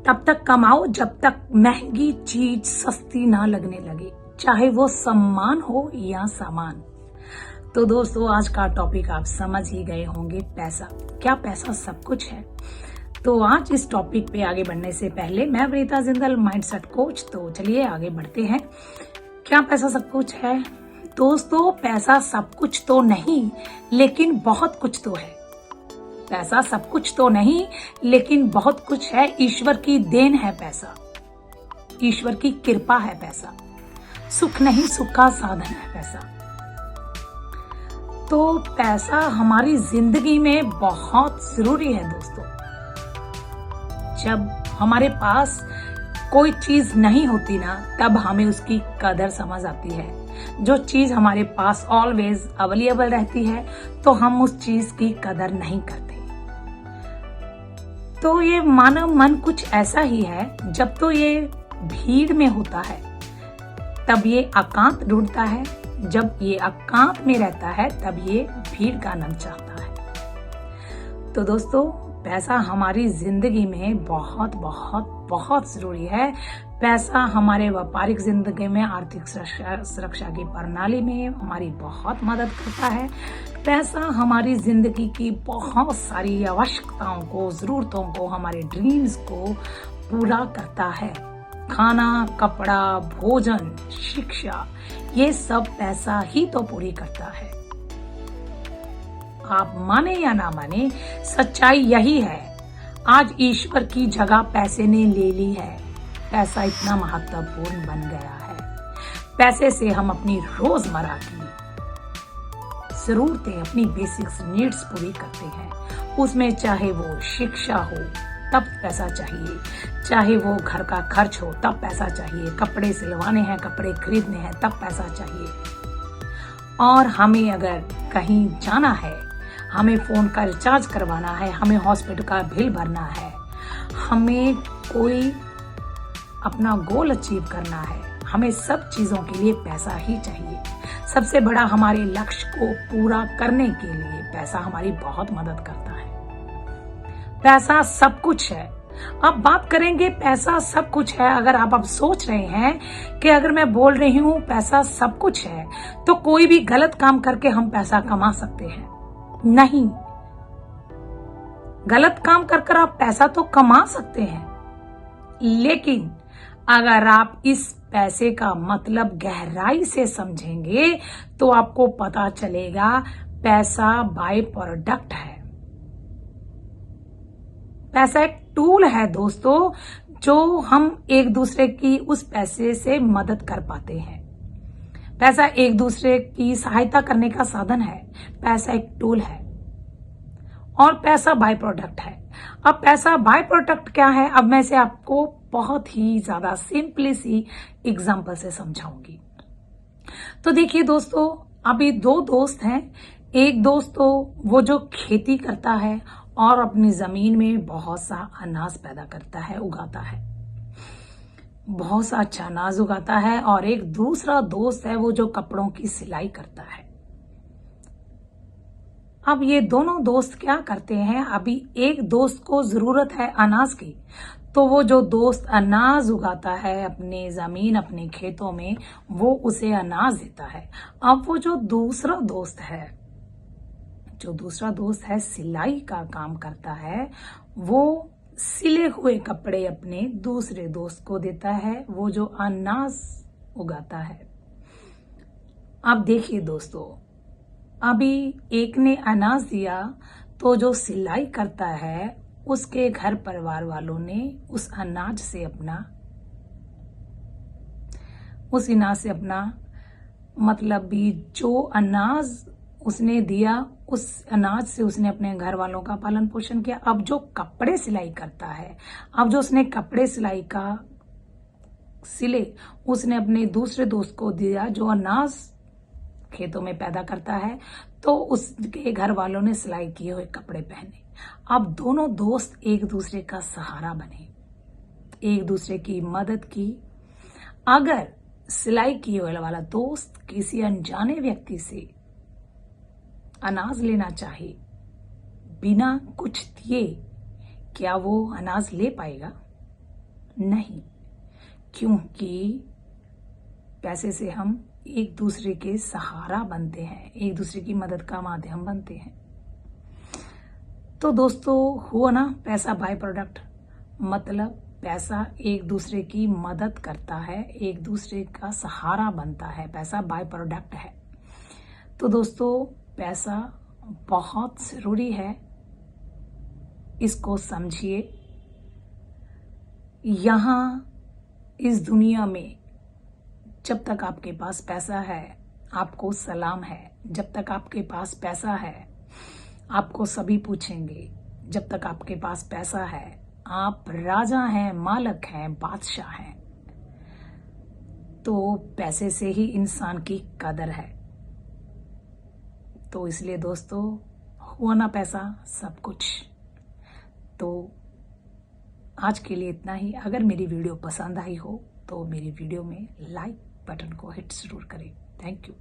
तब तक कमाओ जब तक महंगी चीज सस्ती ना लगने लगे, चाहे वो सम्मान हो या सामान। तो दोस्तों, आज का टॉपिक आप समझ ही गए होंगे, पैसा। क्या पैसा सब कुछ है? तो आज इस टॉपिक पे आगे बढ़ने से पहले मैं वनिता जिंदल, माइंडसेट कोच। तो चलिए आगे बढ़ते हैं। क्या पैसा सब कुछ है? दोस्तों, पैसा सब कुछ तो नहीं, लेकिन बहुत कुछ तो है। पैसा सब कुछ तो नहीं, लेकिन बहुत कुछ है। ईश्वर की देन है पैसा, ईश्वर की कृपा है पैसा। सुख नहीं, सुख का साधन है पैसा। तो पैसा हमारी जिंदगी में बहुत जरूरी है दोस्तों। जब हमारे पास कोई चीज नहीं होती ना, तब हमें उसकी कदर समझ आती है। जो चीज हमारे पास ऑलवेज अवेलेबल रहती है, तो हम उस चीज की कदर नहीं करते। तो ये मानव मन कुछ ऐसा ही है, जब तो ये भीड़ में होता है तब ये एकांत ढूंढता है, जब ये एकांत में रहता है तब ये भीड़ का आनंद चाहता है। तो दोस्तों, पैसा हमारी जिंदगी में बहुत बहुत बहुत जरूरी है। पैसा हमारे व्यापारिक जिंदगी में, आर्थिक सुरक्षा की प्रणाली में हमारी बहुत मदद करता है। पैसा हमारी जिंदगी की बहुत सारी आवश्यकताओं को, जरूरतों को, हमारे ड्रीम्स को पूरा करता है। खाना, कपड़ा, भोजन, शिक्षा, ये सब पैसा ही तो पूरी करता है। आप माने या ना माने, सच्चाई यही है। आज ईश्वर की जगह पैसे ने ले ली है। पैसा इतना महत्वपूर्ण बन गया है। पैसे से हम अपनी रोजमर्रा की जरूरतें, अपनी बेसिक्स नीड्स पूरी करते हैं। उसमें चाहे वो शिक्षा हो तब पैसा चाहिए, चाहे वो घर का खर्च हो तब पैसा चाहिए, कपड़े सिलवाने हैं, कपड़े खरीदने हैं तब पैसा चाहिए। और हमें अगर कहीं जाना है, हमें फोन का रिचार्ज करवाना है, हमें हॉस्पिटल का बिल भरना है, हमें कोई अपना गोल अचीव करना है, हमें सब चीजों के लिए पैसा ही चाहिए। सबसे बड़ा हमारे लक्ष्य को पूरा करने के लिए पैसा हमारी बहुत मदद करता है। पैसा सब कुछ है। अब बात करेंगे पैसा सब कुछ है। अगर आप अब सोच रहे हैं कि अगर मैं बोल रही हूँ पैसा सब कुछ है, तो कोई भी गलत काम करके हम पैसा कमा सकते हैं। नहीं, गलत काम कर आप पैसा तो कमा सकते हैं, लेकिन अगर आप इस पैसे का मतलब गहराई से समझेंगे तो आपको पता चलेगा पैसा बाय प्रोडक्ट है। पैसा एक टूल है दोस्तों, जो हम एक दूसरे की उस पैसे से मदद कर पाते हैं। पैसा एक दूसरे की सहायता करने का साधन है। पैसा एक टूल है और पैसा बाय प्रोडक्ट है। अब पैसा बाय प्रोडक्ट क्या है, अब मैं इसे आपको बहुत ही ज्यादा सिंपली सी एग्जांपल से समझाऊंगी। तो देखिए दोस्तों, अभी दो दोस्त हैं। एक दोस्त तो वो जो खेती करता है और अपनी जमीन में बहुत सा अनाज पैदा करता है, उगाता है, बहुत सा अच्छा अनाज उगाता है। और एक दूसरा दोस्त है वो जो कपड़ों की सिलाई करता है। अब ये दोनों दोस्त क्या करते हैं, अभी एक दोस्त को जरूरत है अनाज की, तो वो जो दोस्त अनाज उगाता है अपने जमीन, अपने खेतों में, वो उसे अनाज देता है। अब वो जो दूसरा दोस्त है सिलाई का काम करता है, वो सिले हुए कपड़े अपने दूसरे दोस्त को देता है, वो जो अनाज उगाता है। अब देखिए दोस्तों, अभी एक ने अनाज दिया तो जो सिलाई करता है उसके घर परिवार वालों ने उस अनाज से अपना मतलब भी जो अनाज उसने दिया, उस अनाज से उसने अपने घर वालों का पालन पोषण किया। अब जो कपड़े सिलाई करता है, अब जो उसने कपड़े सिलाई का सिले, उसने अपने दूसरे दोस्त को दिया जो अनाज खेतों में पैदा करता है, तो उसके घर वालों ने सिलाई किए हुए कपड़े पहने। अब दोनों दोस्त एक दूसरे का सहारा बने, एक दूसरे की मदद की। अगर सिलाई किए हुए वाला दोस्त किसी अनजाने व्यक्ति से अनाज लेना चाहे बिना कुछ दिए, क्या वो अनाज ले पाएगा? नहीं, क्योंकि पैसे से हम एक दूसरे के सहारा बनते हैं, एक दूसरे की मदद का माध्यम बनते हैं। तो दोस्तों, हुआ ना पैसा बाय प्रोडक्ट, मतलब पैसा एक दूसरे की मदद करता है, एक दूसरे का सहारा बनता है, पैसा बाय प्रोडक्ट है। तो दोस्तों, पैसा बहुत जरूरी है, इसको समझिए। यहाँ इस दुनिया में जब तक आपके पास पैसा है आपको सलाम है, जब तक आपके पास पैसा है आपको सभी पूछेंगे, जब तक आपके पास पैसा है आप राजा हैं, मालिक हैं, बादशाह हैं। तो पैसे से ही इंसान की कदर है। तो इसलिए दोस्तों, हुआ ना पैसा सब कुछ। तो आज के लिए इतना ही। अगर मेरी वीडियो पसंद आई हो तो मेरी वीडियो में लाइक बटन को हिट जरूर करें। Thank you.